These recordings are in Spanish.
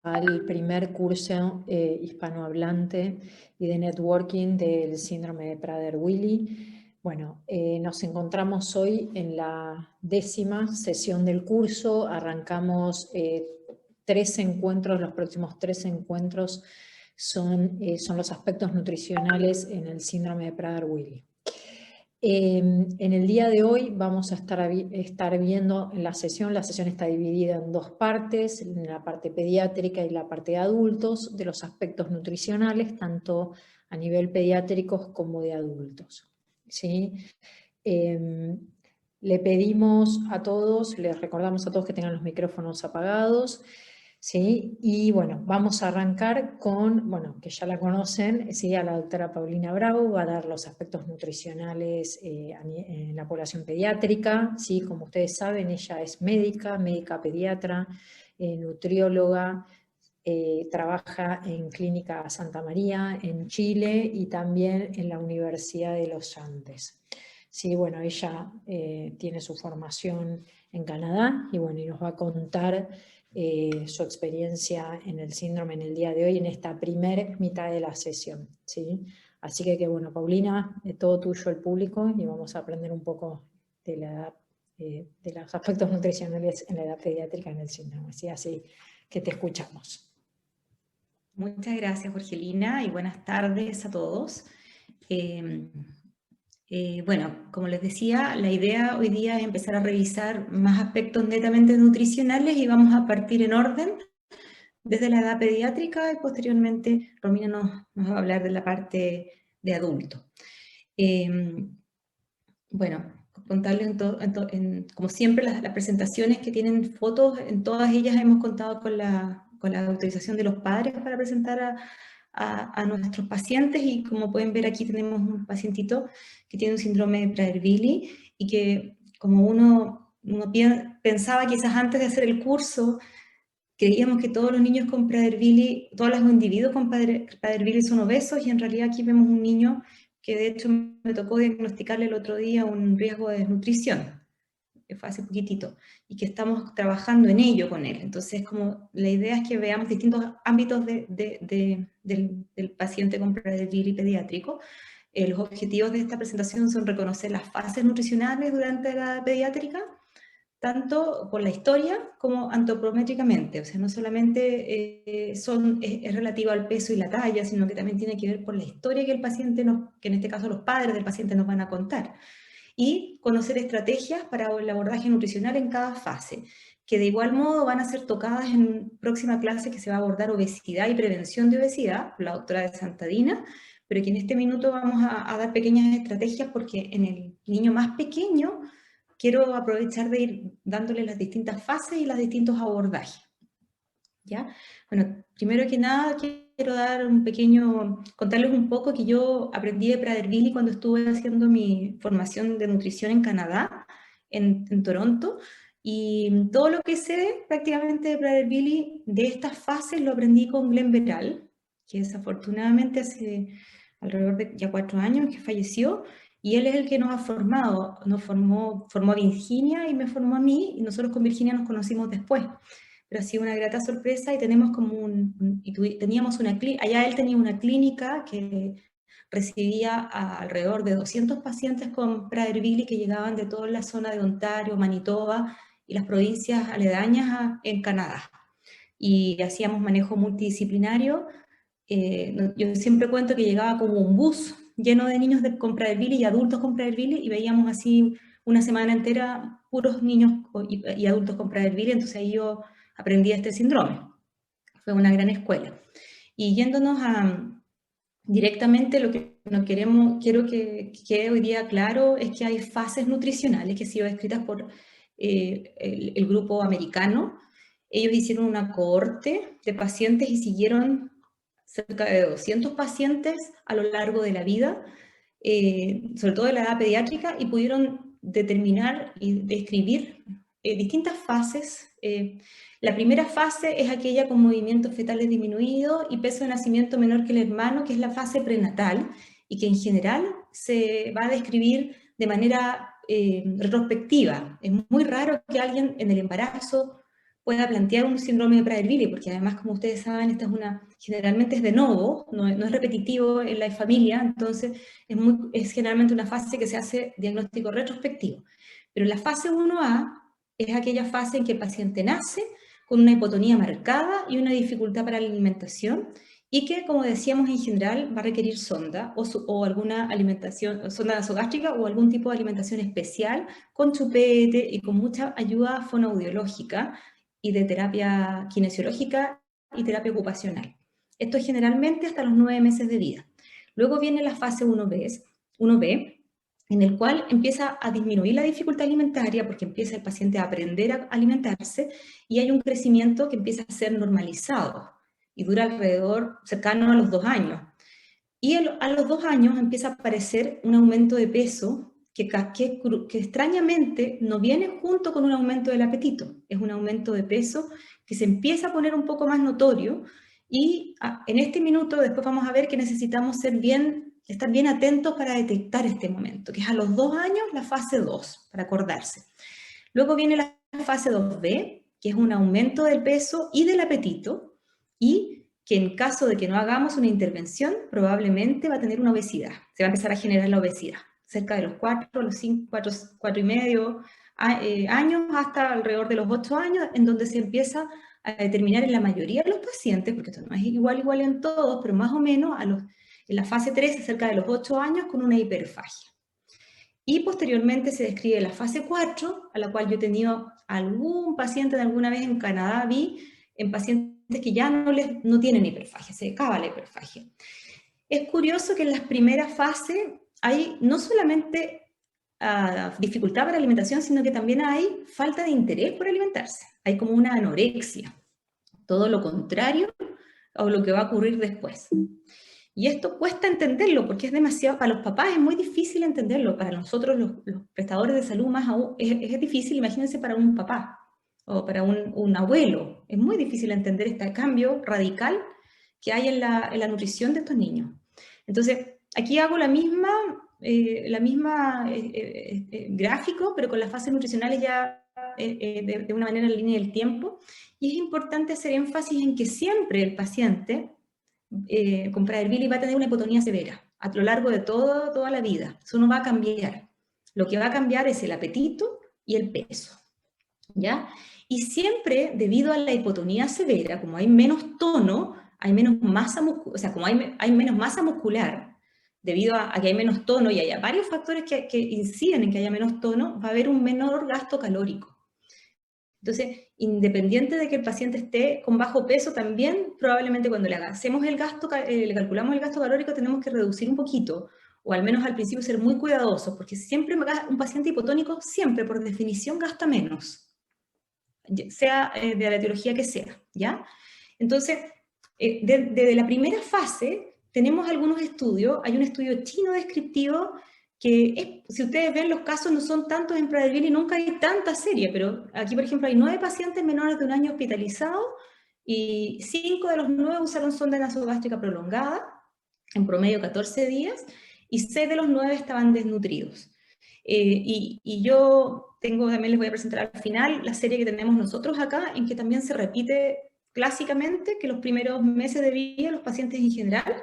al primer curso hispanohablante y de networking del síndrome de Prader-Willi. Bueno, nos encontramos hoy en la 10ª sesión del curso. Arrancamos 3 encuentros, los próximos 3 encuentros son los aspectos nutricionales en el síndrome de Prader-Willi. En el día de hoy vamos a estar viendo la sesión está dividida en 2 partes, en la parte pediátrica y la parte de adultos, de los aspectos nutricionales, tanto a nivel pediátricos como de adultos. ¿Sí? Le pedimos a todos, les recordamos a todos que tengan los micrófonos apagados. ¿Sí? Y bueno, vamos a arrancar con, bueno, que ya la conocen, ¿sí? A la doctora Paulina Bravo, va a dar los aspectos nutricionales en la población pediátrica, ¿sí? Como ustedes saben, ella es médica pediatra, nutrióloga, trabaja en Clínica Santa María en Chile y también en la Universidad de los Andes. Sí, bueno, ella tiene su formación en Canadá y bueno, y nos va a contar su experiencia en el síndrome en el día de hoy, en esta primera mitad de la sesión, ¿sí? Así que bueno, Paulina, todo tuyo el público y vamos a aprender un poco de la edad, de los aspectos nutricionales en la edad pediátrica en el síndrome, ¿sí? Así que te escuchamos. Muchas gracias, Jorgelina, y buenas tardes a todos. Bueno, como les decía, la idea hoy día es empezar a revisar más aspectos netamente nutricionales y vamos a partir en orden desde la edad pediátrica y posteriormente Romina nos va a hablar de la parte de adulto. Bueno, contarles como siempre las presentaciones que tienen fotos, en todas ellas hemos contado con la autorización de los padres para presentar a nuestros pacientes, y como pueden ver aquí tenemos un pacientito que tiene un síndrome de Prader-Willi y que, como uno pensaba quizás antes de hacer el curso, creíamos que todos los niños con Prader-Willi, todos los individuos con Prader-Willi son obesos, y en realidad aquí vemos un niño que de hecho me tocó diagnosticarle el otro día un riesgo de desnutrición, que fue hace poquitito, y que estamos trabajando en ello con él. Entonces, como la idea es que veamos distintos ámbitos del paciente con Prader-Willi pediátrico. Los objetivos de esta presentación son reconocer las fases nutricionales durante la edad pediátrica, tanto por la historia como antropométricamente. O sea, no solamente es relativo al peso y la talla, sino que también tiene que ver por la historia que el paciente, que en este caso los padres del paciente nos van a contar. Y conocer estrategias para el abordaje nutricional en cada fase, que de igual modo van a ser tocadas en próxima clase, que se va a abordar obesidad y prevención de obesidad, por la doctora de Santadina, pero que en este minuto vamos a dar pequeñas estrategias, porque en el niño más pequeño quiero aprovechar de ir dándole las distintas fases y los distintos abordajes. ¿Ya? Bueno, primero que nada quiero contarles un poco que yo aprendí de Prader-Willi cuando estuve haciendo mi formación de nutrición en Canadá, en Toronto, y todo lo que sé prácticamente de Prader-Willi, de estas fases, lo aprendí con Glenn Veral, que desafortunadamente hace alrededor de ya 4 años que falleció, y él es el que nos ha formado, formó a Virginia y me formó a mí, y nosotros con Virginia nos conocimos después. Pero ha sido una grata sorpresa, y teníamos allá él tenía una clínica que recibía a alrededor de 200 pacientes con Prader-Willi que llegaban de toda la zona de Ontario, Manitoba y las provincias aledañas en Canadá. Y hacíamos manejo multidisciplinario. Yo siempre cuento que llegaba como un bus lleno de niños con Prader-Willi y adultos con Prader-Willi, y veíamos así una semana entera puros niños y adultos con Prader-Willi. Entonces ahí yo aprendí este síndrome. Fue una gran escuela. Y yéndonos directamente, lo que quiero que quede hoy día claro es que hay fases nutricionales que han sido descritas por el grupo americano. Ellos hicieron una cohorte de pacientes y siguieron cerca de 200 pacientes a lo largo de la vida, sobre todo de la edad pediátrica, y pudieron determinar y describir distintas fases. La primera fase es aquella con movimientos fetales disminuidos y peso de nacimiento menor que el hermano, que es la fase prenatal, y que en general se va a describir de manera retrospectiva. Es muy raro que alguien en el embarazo pueda plantear un síndrome de Prader-Willi, porque además, como ustedes saben, generalmente es de novo, no es repetitivo en la familia, entonces es generalmente una fase que se hace diagnóstico retrospectivo. Pero la fase 1A es aquella fase en que el paciente nace con una hipotonía marcada y una dificultad para la alimentación, y que, como decíamos, en general va a requerir sonda o alguna alimentación, sonda nasogástrica o algún tipo de alimentación especial, con chupete y con mucha ayuda fonoaudiológica y de terapia kinesiológica y terapia ocupacional. Esto es generalmente hasta los 9 meses de vida. Luego viene la fase 1B, en el cual empieza a disminuir la dificultad alimentaria porque empieza el paciente a aprender a alimentarse y hay un crecimiento que empieza a ser normalizado y dura alrededor cercano a los 2 años. Y a los 2 años empieza a aparecer un aumento de peso que extrañamente no viene junto con un aumento del apetito. Es un aumento de peso que se empieza a poner un poco más notorio y en este minuto después vamos a ver que necesitamos estar bien atentos para detectar este momento, que es a los 2 años la fase 2, para acordarse. Luego viene la fase 2B, que es un aumento del peso y del apetito, y que en caso de que no hagamos una intervención, probablemente va a tener una obesidad. Se va a empezar a generar la obesidad, cerca de los 4, los 5, 4 y medio años, hasta alrededor de los 8 años, en donde se empieza a determinar en la mayoría de los pacientes, porque esto no es igual en todos, pero más o menos en la fase 3, cerca de los 8 años, con una hiperfagia. Y posteriormente se describe la fase 4, a la cual yo he tenido algún paciente de alguna vez en Canadá, vi en pacientes que ya no tienen hiperfagia, se acaba la hiperfagia. Es curioso que en las primeras fases hay no solamente dificultad para alimentación, sino que también hay falta de interés por alimentarse. Hay como una anorexia, todo lo contrario a lo que va a ocurrir después. Y esto cuesta entenderlo porque es demasiado, para los papás es muy difícil entenderlo, para nosotros los prestadores de salud más aún es difícil, imagínense para un papá o para un abuelo, es muy difícil entender este cambio radical que hay en la nutrición de estos niños. Entonces, aquí hago la misma gráfico, pero con las fases nutricionales ya de una manera en línea del tiempo, y es importante hacer énfasis en que siempre el paciente con Prader-Willi va a tener una hipotonía severa a lo largo de toda la vida. Eso no va a cambiar. Lo que va a cambiar es el apetito y el peso, ¿ya? Y siempre, debido a la hipotonía severa, como hay menos tono, hay menos masa muscular, o sea, como hay menos masa muscular, debido a que hay menos tono y haya varios factores que inciden en que haya menos tono, va a haber un menor gasto calórico. Entonces, independiente de que el paciente esté con bajo peso, también probablemente cuando le calculamos el gasto calórico, tenemos que reducir un poquito, o al menos al principio ser muy cuidadosos, porque siempre un paciente hipotónico, siempre por definición gasta menos, sea de la etiología que sea, ¿ya? Entonces, desde la primera fase, tenemos algunos estudios, hay un estudio chino descriptivo que si ustedes ven los casos no son tantos en Prader-Willi, nunca hay tanta serie, pero aquí por ejemplo hay 9 pacientes menores de 1 año hospitalizados y 5 de los 9 usaron sonda nasogástrica prolongada, en promedio 14 días, y 6 de los 9 estaban desnutridos. Y yo también les voy a presentar al final la serie que tenemos nosotros acá, en que también se repite clásicamente que los primeros meses de vida los pacientes en general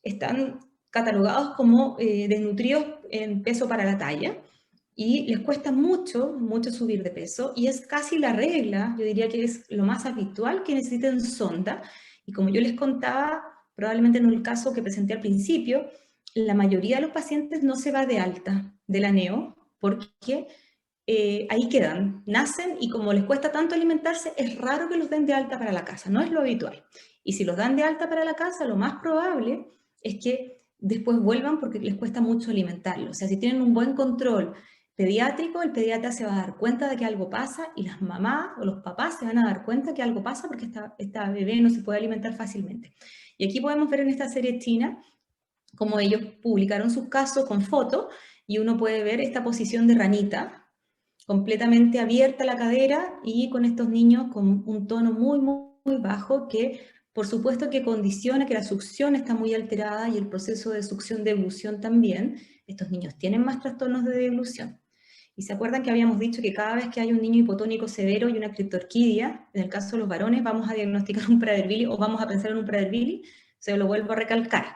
están catalogados como desnutridos en peso para la talla y les cuesta mucho subir de peso y es casi la regla, yo diría que es lo más habitual que necesiten sonda y como yo les contaba, probablemente en el caso que presenté al principio, la mayoría de los pacientes no se va de alta de la NEO porque ahí quedan, nacen y como les cuesta tanto alimentarse, es raro que los den de alta para la casa, no es lo habitual. Y si los dan de alta para la casa, lo más probable es que después vuelvan porque les cuesta mucho alimentarlos. O sea, si tienen un buen control pediátrico, el pediatra se va a dar cuenta de que algo pasa y las mamás o los papás se van a dar cuenta que algo pasa porque esta bebé no se puede alimentar fácilmente. Y aquí podemos ver en esta serie china cómo ellos publicaron sus casos con fotos y uno puede ver esta posición de ranita, completamente abierta la cadera y con estos niños con un tono muy bajo que por supuesto que condiciona que la succión está muy alterada y el proceso de succión-deglución también. Estos niños tienen más trastornos de deglución. Y se acuerdan que habíamos dicho que cada vez que hay un niño hipotónico severo y una criptorquidia, en el caso de los varones, vamos a diagnosticar un Prader-Willi o vamos a pensar en un Prader-Willi, se lo vuelvo a recalcar,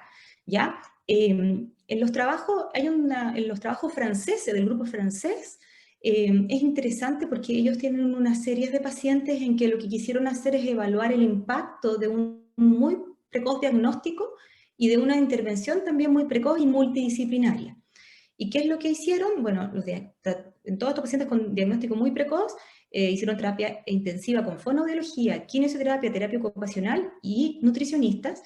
¿ya? En los trabajos, en los trabajos franceses, del grupo francés, es interesante porque ellos tienen una serie de pacientes en que lo que quisieron hacer es evaluar el impacto de un muy precoz diagnóstico y de una intervención también muy precoz y multidisciplinaria. ¿Y qué es lo que hicieron? Bueno, en todos estos pacientes con diagnóstico muy precoz, hicieron terapia intensiva con fonoaudiología, kinesioterapia, terapia ocupacional y nutricionistas.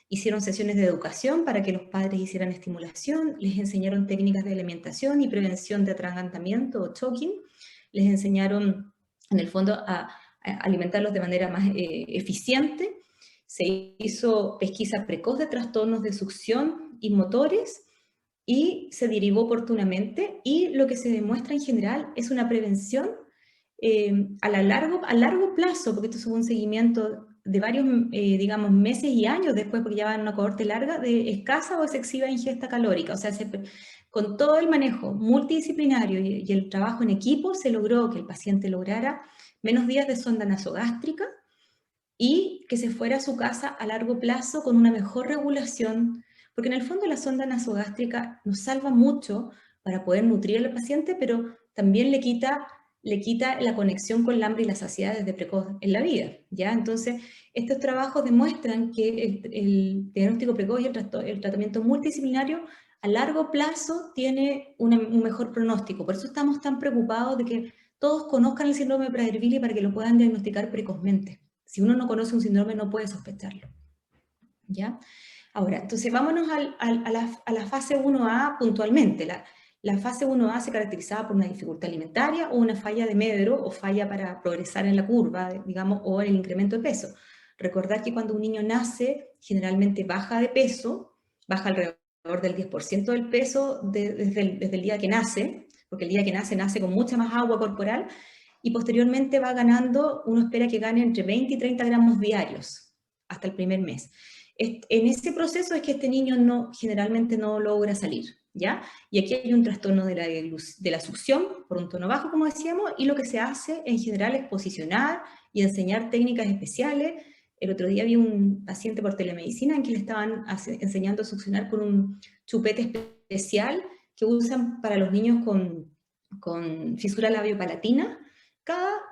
Hicieron sesiones de educación para que los padres hicieran estimulación, les enseñaron técnicas de alimentación y prevención de atragantamiento o choking, les enseñaron, en el fondo, a alimentarlos de manera más eficiente. Se hizo pesquisa precoz de trastornos de succión y motores, y se derivó oportunamente, y lo que se demuestra en general es una prevención a largo plazo, porque esto es un seguimiento de varios, digamos, meses y años después, porque ya va en una cohorte larga, de escasa o excesiva ingesta calórica. O sea, con todo el manejo multidisciplinario y el trabajo en equipo, se logró que el paciente lograra menos días de sonda nasogástrica y que se fuera a su casa a largo plazo con una mejor regulación, porque en el fondo la sonda nasogástrica nos salva mucho para poder nutrir al paciente, pero también le quita la conexión con el hambre y la saciedad desde precoz en la vida, ¿ya? Entonces, estos trabajos demuestran que el diagnóstico precoz y el tratamiento multidisciplinario a largo plazo tiene un mejor pronóstico. Por eso estamos tan preocupados de que todos conozcan el síndrome de Prader-Willi para que lo puedan diagnosticar precozmente. Si uno no conoce un síndrome, no puede sospecharlo, ¿ya? Ahora, entonces vámonos a la fase 1A puntualmente. La fase 1A se caracterizaba por una dificultad alimentaria o una falla de medro o falla para progresar en la curva, digamos, o en el incremento de peso. Recordar que cuando un niño nace, generalmente baja de peso, baja alrededor del 10% del peso desde el día que nace, porque el día que nace con mucha más agua corporal, y posteriormente va ganando, uno espera que gane entre 20 y 30 gramos diarios hasta el primer mes. En ese proceso es que este niño generalmente no logra salir, ¿ya? Y aquí hay un trastorno de la succión por un tono bajo, como decíamos, y lo que se hace en general es posicionar y enseñar técnicas especiales. El otro día vi un paciente por telemedicina en que le estaban enseñando a succionar con un chupete especial que usan para los niños con fisura labiopalatina.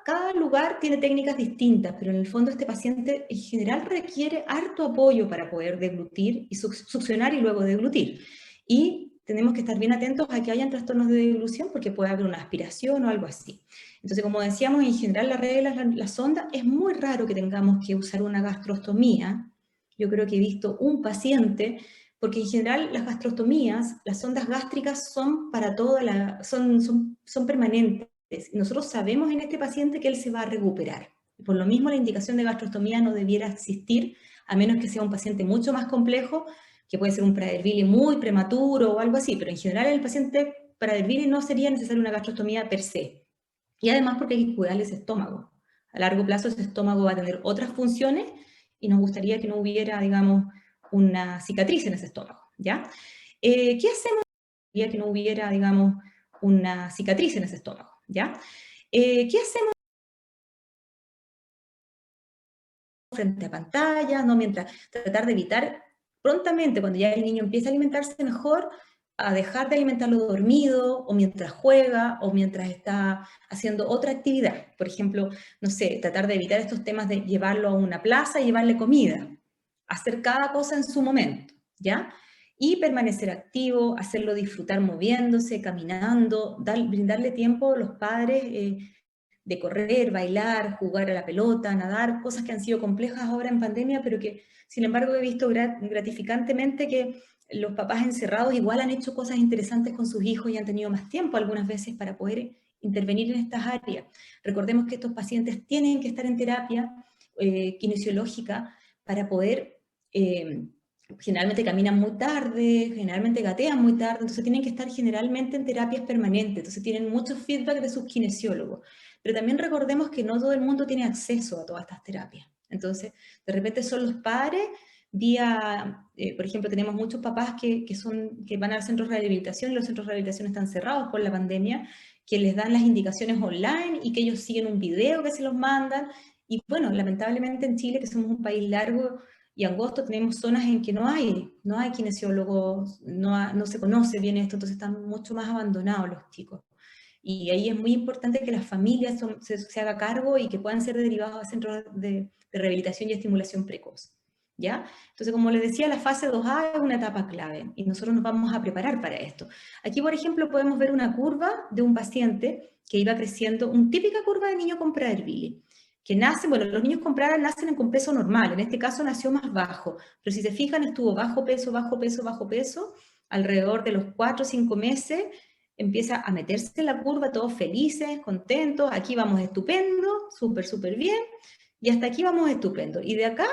Cada lugar tiene técnicas distintas, pero en el fondo este paciente en general requiere harto apoyo para poder deglutir y succionar y luego deglutir. Y tenemos que estar bien atentos a que hayan trastornos de deglución porque puede haber una aspiración o algo así. Entonces, como decíamos, en general la regla es la sonda. Es muy raro que tengamos que usar una gastrostomía. Yo creo que he visto un paciente, porque en general las gastrostomías, las sondas gástricas son para son permanentes. Nosotros sabemos en este paciente que él se va a recuperar. Por lo mismo, la indicación de gastrostomía no debiera existir, a menos que sea un paciente mucho más complejo, que puede ser un Prader-Willi muy prematuro o algo así, pero en general el paciente Prader-Willi no sería necesaria una gastrostomía per se. Y además porque hay que cuidarle ese estómago. A largo plazo ese estómago va a tener otras funciones y nos gustaría que no hubiera, digamos, una cicatriz en ese estómago, ¿ya? ¿Qué hacemos? Que no hubiera, digamos, una cicatriz en ese estómago, ¿ya? ¿Qué hacemos frente a pantalla? ¿No? Mientras tratar de evitar prontamente, cuando ya el niño empieza a alimentarse mejor, a dejar de alimentarlo dormido, o mientras juega, o mientras está haciendo otra actividad. Por ejemplo, no sé, tratar de evitar estos temas de llevarlo a una plaza y llevarle comida. Hacer cada cosa en su momento, ¿ya? Y permanecer activo, hacerlo disfrutar moviéndose, caminando, brindarle tiempo a los padres de correr, bailar, jugar a la pelota, nadar, cosas que han sido complejas ahora en pandemia, pero que sin embargo he visto gratificantemente que los papás encerrados igual han hecho cosas interesantes con sus hijos y han tenido más tiempo algunas veces para poder intervenir en estas áreas. Recordemos que estos pacientes tienen que estar en terapia kinesiológica para poder, generalmente caminan muy tarde, generalmente gatean muy tarde, entonces tienen que estar generalmente en terapias permanentes, entonces tienen mucho feedback de sus kinesiólogos. Pero también recordemos que no todo el mundo tiene acceso a todas estas terapias. Entonces, de repente son los padres por ejemplo, tenemos muchos papás que van a centros de rehabilitación y los centros de rehabilitación están cerrados por la pandemia, que les dan las indicaciones online y que ellos siguen un video que se los mandan. Y bueno, lamentablemente en Chile, que somos un país largo y angosto, tenemos zonas en que no hay kinesiólogos, no se conoce bien esto, entonces están mucho más abandonados los chicos. Y ahí es muy importante que las familias se haga cargo y que puedan ser derivados a centros de rehabilitación y estimulación precoz. ¿Ya? Entonces, como les decía, la fase 2A es una etapa clave y nosotros nos vamos a preparar para esto. Aquí, por ejemplo, podemos ver una curva de un paciente que iba creciendo, una típica curva de niño con Prader-Willi, que nace, bueno, los niños con Prader nacen con peso normal, en este caso nació más bajo, pero si se fijan estuvo bajo peso, bajo peso, bajo peso, alrededor de los 4 o 5 meses, empieza a meterse en la curva, todos felices, contentos, aquí vamos estupendo, súper, súper bien, y hasta aquí vamos estupendo. Y de acá,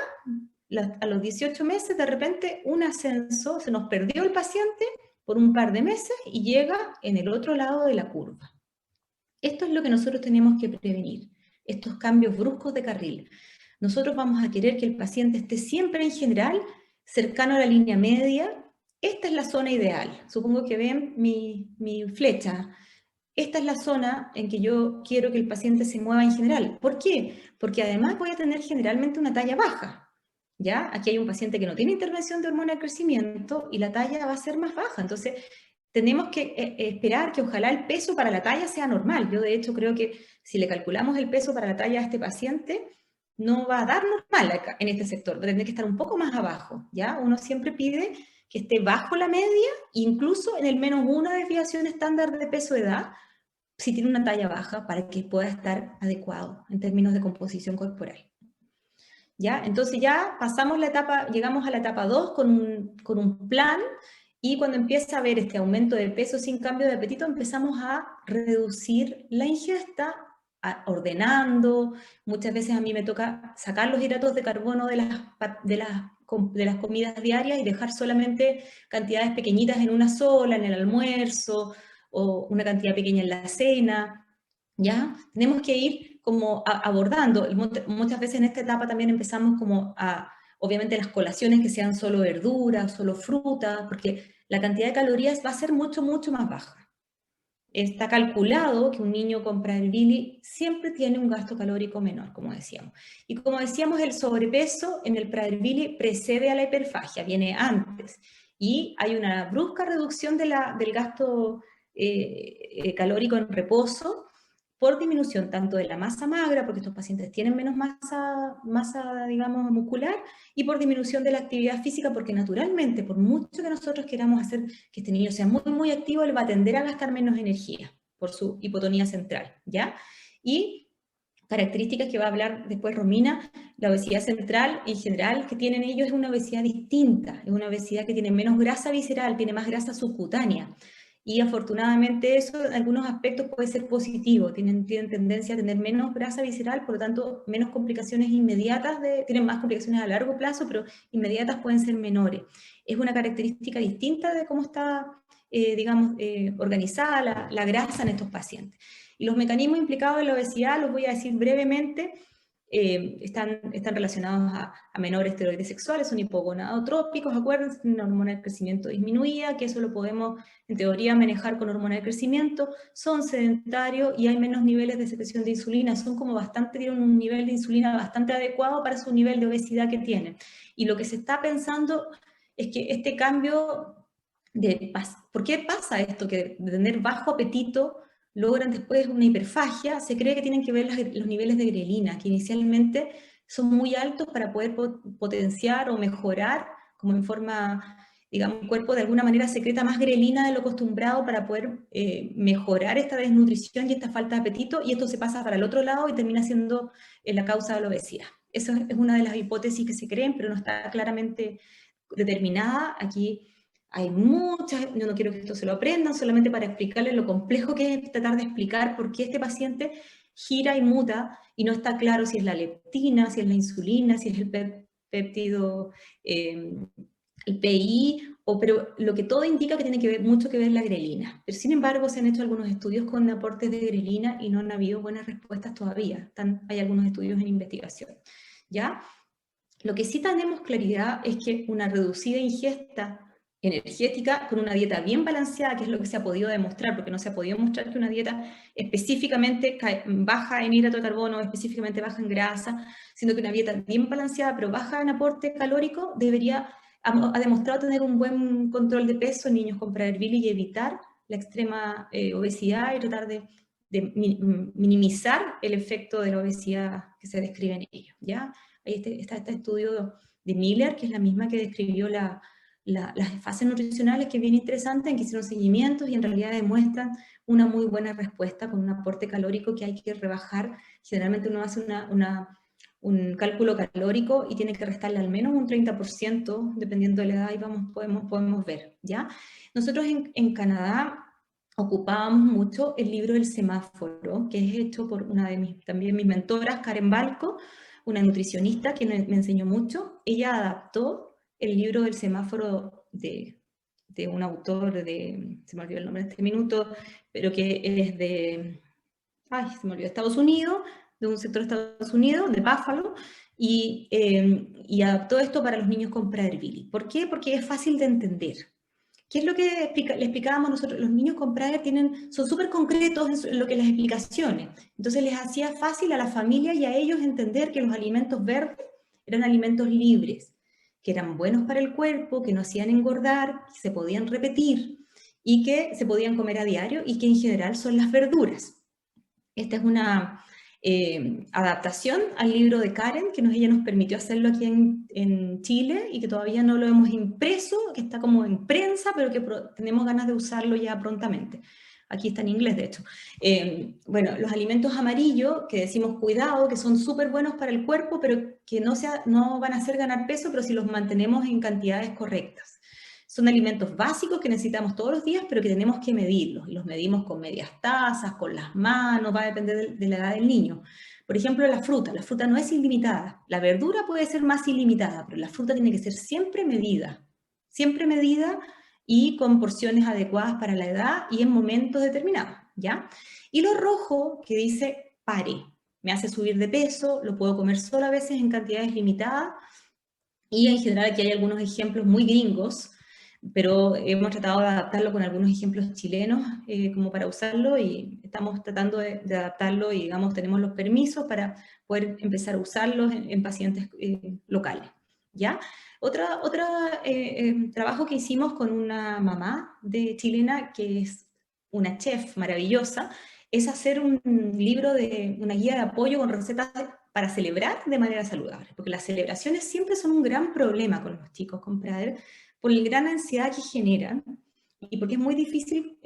a los 18 meses, de repente, un ascenso, se nos perdió el paciente por un par de meses y llega en el otro lado de la curva. Esto es lo que nosotros tenemos que prevenir, estos cambios bruscos de carril. Nosotros vamos a querer que el paciente esté siempre en general cercano a la línea media. Esta es la zona ideal. Supongo que ven mi flecha. Esta es la zona en que yo quiero que el paciente se mueva en general. ¿Por qué? Porque además voy a tener generalmente una talla baja. ¿Ya? Aquí hay un paciente que no tiene intervención de hormona de crecimiento y la talla va a ser más baja. Entonces, tenemos que esperar que ojalá el peso para la talla sea normal. Yo de hecho creo que si le calculamos el peso para la talla a este paciente, no va a dar normal acá, en este sector, va a tener que estar un poco más abajo, ¿ya? Uno siempre pide que esté bajo la media, incluso en el -1 desviación estándar de peso-edad, si tiene una talla baja, para que pueda estar adecuado en términos de composición corporal. ¿Ya? Entonces ya pasamos la etapa, llegamos a la etapa 2 con un plan, y cuando empieza a haber este aumento de peso sin cambio de apetito, empezamos a reducir la ingesta, ordenando. Muchas veces a mí me toca sacar los hidratos de carbono de las comidas diarias y dejar solamente cantidades pequeñitas en una sola, en el almuerzo, o una cantidad pequeña en la cena. ¿Ya? Tenemos que ir como abordando, muchas veces en esta etapa también empezamos como obviamente las colaciones que sean solo verduras, solo frutas, porque la cantidad de calorías va a ser mucho, mucho más baja. Está calculado que un niño con Prader-Willi siempre tiene un gasto calórico menor, como decíamos. Y como decíamos, el sobrepeso en el Prader-Willi precede a la hiperfagia, viene antes. Y hay una brusca reducción del gasto calórico en reposo, por disminución tanto de la masa magra, porque estos pacientes tienen menos masa, digamos, muscular, y por disminución de la actividad física, porque naturalmente, por mucho que nosotros queramos hacer que este niño sea muy, muy activo, él va a tender a gastar menos energía por su hipotonía central, ¿ya? Y características que va a hablar después Romina, la obesidad central en general que tienen ellos es una obesidad distinta, es una obesidad que tiene menos grasa visceral, tiene más grasa subcutánea. Y afortunadamente eso en algunos aspectos puede ser positivo, tienen tendencia a tener menos grasa visceral, por lo tanto menos complicaciones inmediatas, tienen más complicaciones a largo plazo, pero inmediatas pueden ser menores. Es una característica distinta de cómo está, digamos, organizada la grasa en estos pacientes. Y los mecanismos implicados en la obesidad, los voy a decir brevemente, están relacionados a menores esteroides sexuales, son hipogonadotrópicos, acuérdense, una hormona de crecimiento disminuida, que eso lo podemos en teoría manejar con hormona de crecimiento, son sedentarios y hay menos niveles de secreción de insulina, son como tienen un nivel de insulina bastante adecuado para su nivel de obesidad que tienen. Y lo que se está pensando es que este cambio ¿por qué pasa esto? Que de tener bajo apetito logran después una hiperfagia, se cree que tienen que ver los niveles de grelina, que inicialmente son muy altos para poder potenciar o mejorar, como en forma, digamos, el cuerpo de alguna manera secreta más grelina de lo acostumbrado para poder mejorar esta desnutrición y esta falta de apetito, y esto se pasa para el otro lado y termina siendo la causa de la obesidad. Esa es una de las hipótesis que se creen, pero no está claramente determinada. Aquí hay muchas, yo no quiero que esto se lo aprendan, solamente para explicarles lo complejo que es tratar de explicar por qué este paciente gira y muta y no está claro si es la leptina, si es la insulina, si es el péptido, el PI, pero lo que todo indica que tiene mucho que ver la grelina. Pero sin embargo se han hecho algunos estudios con aportes de grelina y no han habido buenas respuestas todavía. Hay algunos estudios en investigación, ¿ya? Lo que sí tenemos claridad es que una reducida ingesta energética, con una dieta bien balanceada, que es lo que se ha podido demostrar, porque no se ha podido mostrar que una dieta específicamente baja en hidrato de carbono, específicamente baja en grasa, sino que una dieta bien balanceada, pero baja en aporte calórico, ha demostrado tener un buen control de peso en niños con Prader-Willi y evitar la extrema obesidad y tratar de minimizar el efecto de la obesidad que se describe en ellos, ¿ya? Ahí está este estudio de Miller, que es la misma que describió las fases nutricionales, que es bien interesante, en que hicieron seguimientos y en realidad demuestran una muy buena respuesta con un aporte calórico que hay que rebajar. Generalmente uno hace un cálculo calórico y tiene que restarle al menos un 30%, dependiendo de la edad, y podemos ver, ¿ya? Nosotros en Canadá ocupábamos mucho el libro del semáforo, que es hecho por una de también mis mentoras, Karen Balco, una nutricionista que me enseñó mucho. Ella adaptó el libro del semáforo de un autor se me olvidó el nombre en este minuto, pero que es se me olvidó, Estados Unidos, de un sector de Estados Unidos, de Buffalo, y adaptó esto para los niños con Prader-Willi. ¿Por qué? Porque es fácil de entender. ¿Qué es lo que le explicábamos nosotros? Los niños con Prader son súper concretos en lo que las explicaciones. Entonces les hacía fácil a la familia y a ellos entender que los alimentos verdes eran alimentos libres, que eran buenos para el cuerpo, que no hacían engordar, que se podían repetir y que se podían comer a diario, y que en general son las verduras. Esta es una adaptación al libro de Karen, que ella nos permitió hacerlo aquí en Chile, y que todavía no lo hemos impreso, que está como en prensa, pero que tenemos ganas de usarlo ya prontamente. Aquí está en inglés, de hecho. Bueno, los alimentos amarillos, que decimos cuidado, que son súper buenos para el cuerpo, pero que no van a hacer ganar peso, pero si los mantenemos en cantidades correctas. Son alimentos básicos que necesitamos todos los días, pero que tenemos que medirlos. Y los medimos con medias tazas, con las manos, va a depender de la edad del niño. Por ejemplo, la fruta no es ilimitada. La verdura puede ser más ilimitada, pero la fruta tiene que ser siempre medida y con porciones adecuadas para la edad y en momentos determinados, ¿ya? Y lo rojo, que dice pare, me hace subir de peso, lo puedo comer solo a veces en cantidades limitadas, y en general aquí hay algunos ejemplos muy gringos, pero hemos tratado de adaptarlo con algunos ejemplos chilenos como para usarlo, y estamos tratando de adaptarlo, y digamos tenemos los permisos para poder empezar a usarlos en pacientes locales, ¿ya? Otro trabajo que hicimos con una mamá chilena, que es una chef maravillosa, es hacer un libro una guía de apoyo con recetas para celebrar de manera saludable, porque las celebraciones siempre son un gran problema con los chicos con Prader, por la gran ansiedad que generan, y porque es muy difícil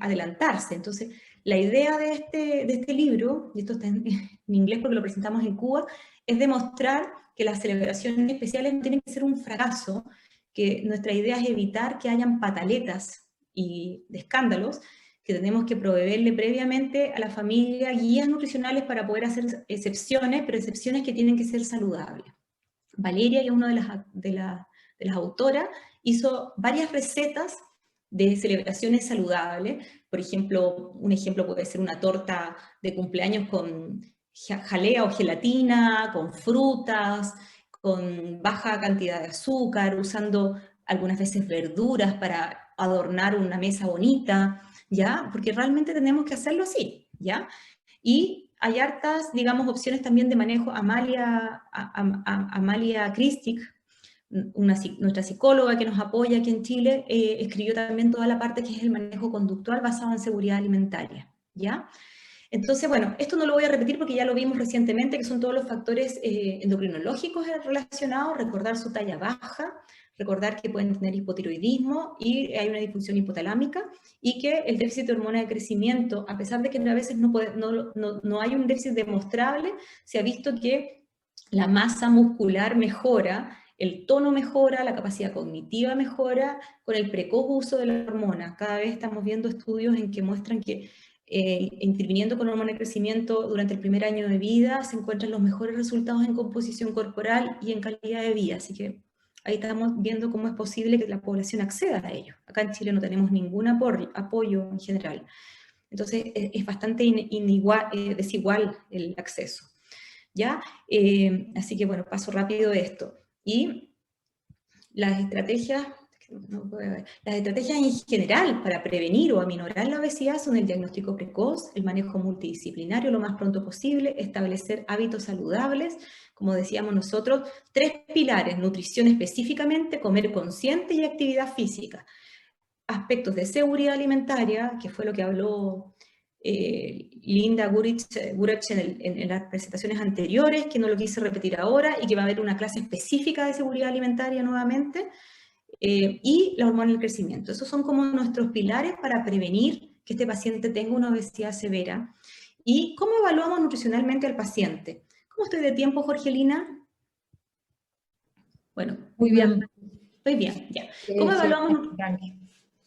adelantarse. Entonces, la idea de este libro, y esto está en inglés porque lo presentamos en Cuba, es demostrar que las celebraciones especiales no tienen que ser un fracaso, que nuestra idea es evitar que hayan pataletas y de escándalos, que tenemos que proveerle previamente a la familia guías nutricionales para poder hacer excepciones, pero excepciones que tienen que ser saludables. Valeria, que es una de las autoras, hizo varias recetas de celebraciones saludables. Por ejemplo, un ejemplo puede ser una torta de cumpleaños con jalea o gelatina, con frutas, con baja cantidad de azúcar, usando algunas veces verduras para adornar una mesa bonita, ¿ya? Porque realmente tenemos que hacerlo así, ¿ya? Y hay hartas, digamos, opciones también de manejo. Amalia Kristik, nuestra psicóloga que nos apoya aquí en Chile, escribió también toda la parte que es el manejo conductual basado en seguridad alimentaria, ¿ya? Entonces, bueno, esto no lo voy a repetir porque ya lo vimos recientemente, que son todos los factores endocrinológicos relacionados, recordar su talla baja, recordar que pueden tener hipotiroidismo y hay una disfunción hipotalámica, y que el déficit de hormona de crecimiento, a pesar de que a veces no hay un déficit demostrable, se ha visto que la masa muscular mejora, el tono mejora, la capacidad cognitiva mejora con el precoz uso de la hormona. Cada vez estamos viendo estudios en que muestran que interviniendo con hormona de crecimiento durante el primer año de vida se encuentran los mejores resultados en composición corporal y en calidad de vida. Así que ahí estamos viendo cómo es posible que la población acceda a ello. Acá en Chile no tenemos ningún apoyo en general. Entonces es bastante desigual el acceso, ¿ya? Así que bueno, paso rápido esto. Y las estrategias Las estrategias en general para prevenir o aminorar la obesidad son el diagnóstico precoz, el manejo multidisciplinario lo más pronto posible, establecer hábitos saludables, como decíamos nosotros, 3 pilares: nutrición específicamente, comer consciente y actividad física. Aspectos de seguridad alimentaria, que fue lo que habló Linda Gurich en las presentaciones anteriores, que no lo quise repetir ahora, y que va a haber una clase específica de seguridad alimentaria nuevamente, y la hormona del crecimiento. Esos son como nuestros pilares para prevenir que este paciente tenga una obesidad severa. ¿Y cómo evaluamos nutricionalmente al paciente? ¿Cómo estoy de tiempo, Jorgelina? Bueno, Muy bien. Estoy bien, ya. ¿Cómo evaluamos?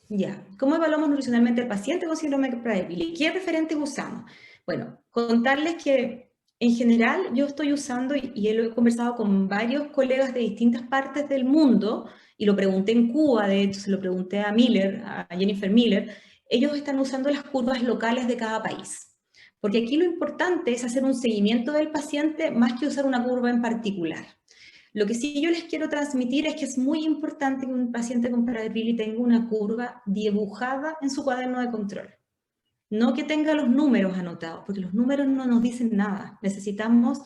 Ya. ¿Cómo evaluamos nutricionalmente al paciente con síndrome de Prader-Willi? ¿Qué referentes usamos? Bueno, contarles que en general yo estoy usando, y lo he conversado con varios colegas de distintas partes del mundo, y lo pregunté en Cuba, de hecho se lo pregunté a Miller, a Jennifer Miller, ellos están usando las curvas locales de cada país. Porque aquí lo importante es hacer un seguimiento del paciente más que usar una curva en particular. Lo que sí yo les quiero transmitir es que es muy importante que un paciente con Prader-Willi tenga una curva dibujada en su cuaderno de control. No que tenga los números anotados, porque los números no nos dicen nada. Necesitamos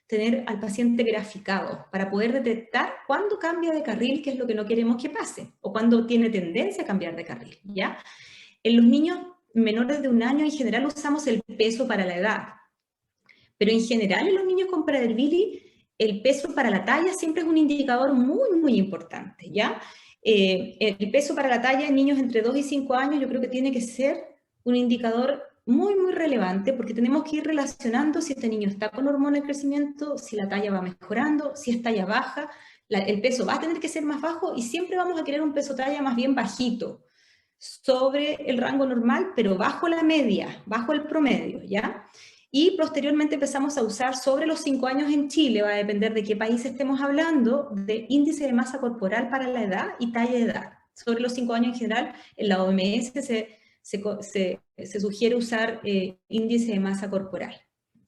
tener al paciente graficado para poder detectar cuándo cambia de carril, que es lo que no queremos que pase, o cuándo tiene tendencia a cambiar de carril, ¿ya? En los niños menores de 1 año en general usamos el peso para la edad, pero en general en los niños con Prader-Willi el peso para la talla siempre es un indicador muy, muy importante, ¿ya? El peso para la talla en niños entre 2 y 5 años yo creo que tiene que ser un indicador muy, muy relevante, porque tenemos que ir relacionando si este niño está con hormona de crecimiento, si la talla va mejorando, si es talla baja, el peso va a tener que ser más bajo, y siempre vamos a querer un peso talla más bien bajito, sobre el rango normal, pero bajo la media, bajo el promedio, ¿ya? Y posteriormente empezamos a usar sobre los 5 años en Chile, va a depender de qué país estemos hablando, de índice de masa corporal para la edad y talla de edad. Sobre los 5 años en general, en la OMS se sugiere usar índice de masa corporal,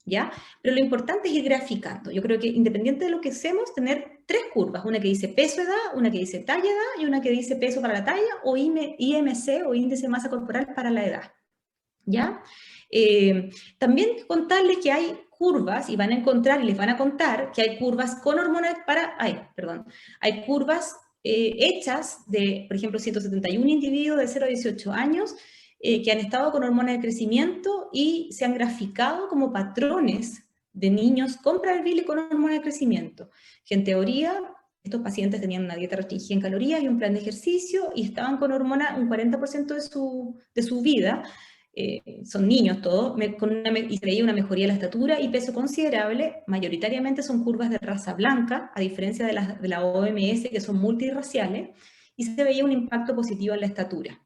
¿ya? Pero lo importante es ir graficando. Yo creo que independiente de lo que hacemos, tener 3 curvas, una que dice peso edad, una que dice talla edad, y una que dice peso para la talla, o IMC, o índice de masa corporal para la edad, ¿ya? También contarles que hay curvas, y van a encontrar y les van a contar que hay curvas con hormonas hay curvas hechas de, por ejemplo, 171 individuos de 0 a 18 años que han estado con hormonas de crecimiento y se han graficado como patrones de niños con Prader-Willi con hormonas de crecimiento, que en teoría estos pacientes tenían una dieta restringida en calorías y un plan de ejercicio y estaban con hormona un 40% de su vida. Son niños todos, y se veía una mejoría de la estatura y peso considerable. Mayoritariamente son curvas de raza blanca, a diferencia de la OMS, que son multirraciales, y se veía un impacto positivo en la estatura,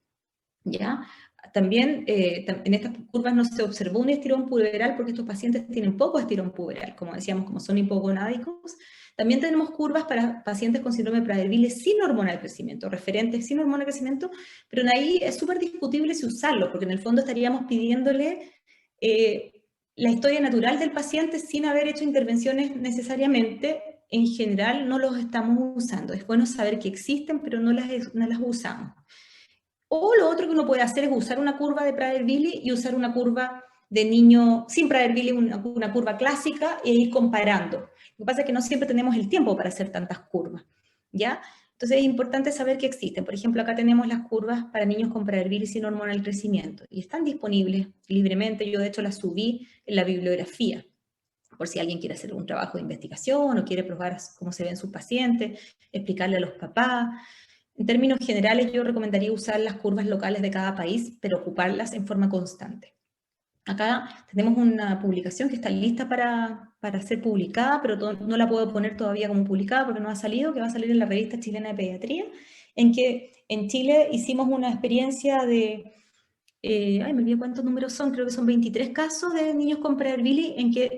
¿ya? También en estas curvas no se observó un estirón puberal, porque estos pacientes tienen poco estirón puberal, como decíamos, como son hipogonádicos. También tenemos curvas para pacientes con síndrome de Prader-Willi sin hormona de crecimiento, referentes sin hormona de crecimiento, pero ahí es súper discutible si usarlo, porque en el fondo estaríamos pidiéndole la historia natural del paciente sin haber hecho intervenciones necesariamente. En general no los estamos usando. Es bueno saber que existen, pero no las usamos. O lo otro que uno puede hacer es usar una curva de Prader-Willi y usar una curva de niño sin Prader-Willi, una curva clásica, e ir comparando. Lo que pasa es que no siempre tenemos el tiempo para hacer tantas curvas, ¿ya? Entonces es importante saber que existen. Por ejemplo, acá tenemos las curvas para niños con Prader-Willi sin hormona del crecimiento, y están disponibles libremente. Yo de hecho las subí en la bibliografía, por si alguien quiere hacer un trabajo de investigación o quiere probar cómo se ven sus pacientes, explicarle a los papás. En términos generales, yo recomendaría usar las curvas locales de cada país, pero ocuparlas en forma constante. Acá tenemos una publicación que está lista para ser publicada, pero no la puedo poner todavía como publicada porque no ha salido, que va a salir en la Revista Chilena de Pediatría, en que en Chile hicimos una experiencia de, me olvidé cuántos números son, creo que son 23 casos de niños con Prader-Willi, en que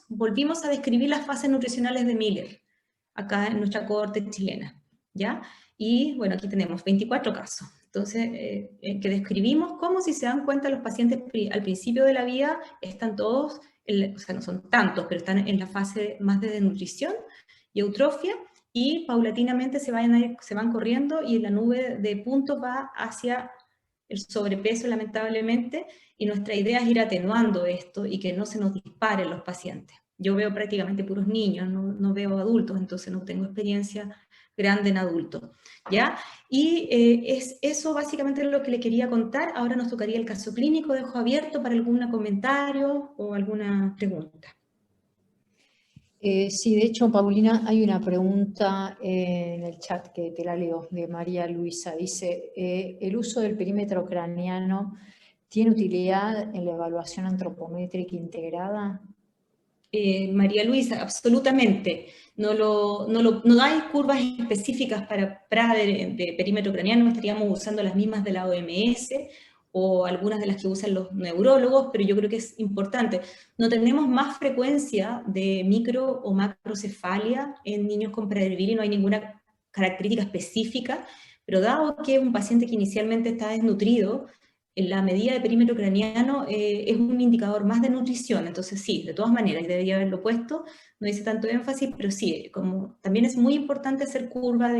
volvimos a describir las fases nutricionales de Miller, acá en nuestra cohorte chilena, ¿ya? Y bueno, aquí tenemos 24 casos. Entonces, que describimos cómo, si se dan cuenta, los pacientes al principio de la vida están todos, o sea, no son tantos, pero están en la fase más de desnutrición y eutrofia, y paulatinamente se van corriendo y la nube de puntos va hacia el sobrepeso, lamentablemente, y nuestra idea es ir atenuando esto y que no se nos disparen los pacientes. Yo veo prácticamente puros niños, no veo adultos, entonces no tengo experiencia grande en adultos, ¿ya? Y es eso básicamente lo que le quería contar. Ahora nos tocaría el caso clínico, dejo abierto para algún comentario o alguna pregunta. Sí, de hecho, Paulina, hay una pregunta en el chat que te la leo, de María Luisa. Dice, ¿el uso del perímetro craneano tiene utilidad en la evaluación antropométrica integrada? María Luisa, absolutamente. No hay curvas específicas para PRA de perímetro craneano, estaríamos usando las mismas de la OMS o algunas de las que usan los neurólogos, pero yo creo que es importante. No tenemos más frecuencia de micro o macrocefalia en niños con Prader-Willi, no hay ninguna característica específica, pero dado que es un paciente que inicialmente está desnutrido, la medida de perímetro craneano es un indicador más de nutrición, entonces sí, de todas maneras, debería haberlo puesto, no hice tanto énfasis, pero sí, como también es muy importante hacer curva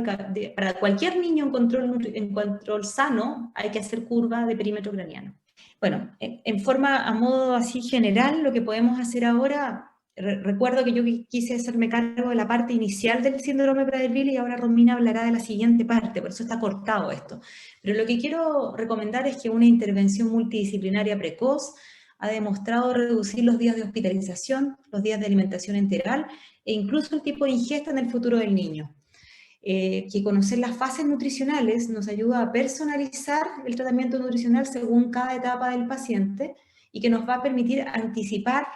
para cualquier niño en control sano, hay que hacer curva de perímetro craneano. Bueno, en forma, a modo así general, lo que podemos hacer ahora, recuerdo que yo quise hacerme cargo de la parte inicial del síndrome Prader-Willi y ahora Romina hablará de la siguiente parte, por eso está cortado esto. Pero lo que quiero recomendar es que una intervención multidisciplinaria precoz ha demostrado reducir los días de hospitalización, los días de alimentación enteral e incluso el tipo de ingesta en el futuro del niño. Que conocer las fases nutricionales nos ayuda a personalizar el tratamiento nutricional según cada etapa del paciente y que nos va a permitir anticipar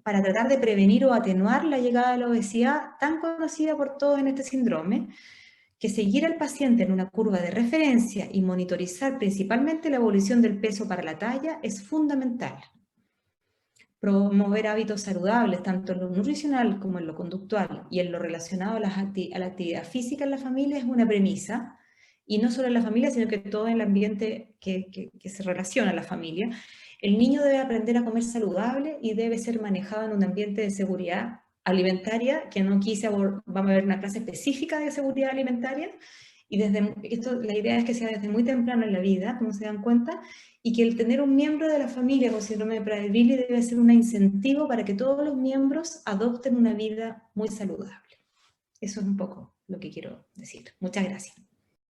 para tratar de prevenir o atenuar la llegada de la obesidad tan conocida por todos en este síndrome, que seguir al paciente en una curva de referencia y monitorizar principalmente la evolución del peso para la talla es fundamental. Promover hábitos saludables, tanto en lo nutricional como en lo conductual y en lo relacionado a la actividad física en la familia es una premisa, y no solo en la familia, sino que todo en el ambiente que se relaciona a la familia. El niño debe aprender a comer saludable y debe ser manejado en un ambiente de seguridad alimentaria, que no quise vamos a ver una clase específica de seguridad alimentaria, y la idea es que sea desde muy temprano en la vida, como se dan cuenta, y que el tener un miembro de la familia con síndrome de Prader-Willi debe ser un incentivo para que todos los miembros adopten una vida muy saludable. Eso es un poco lo que quiero decir. Muchas gracias.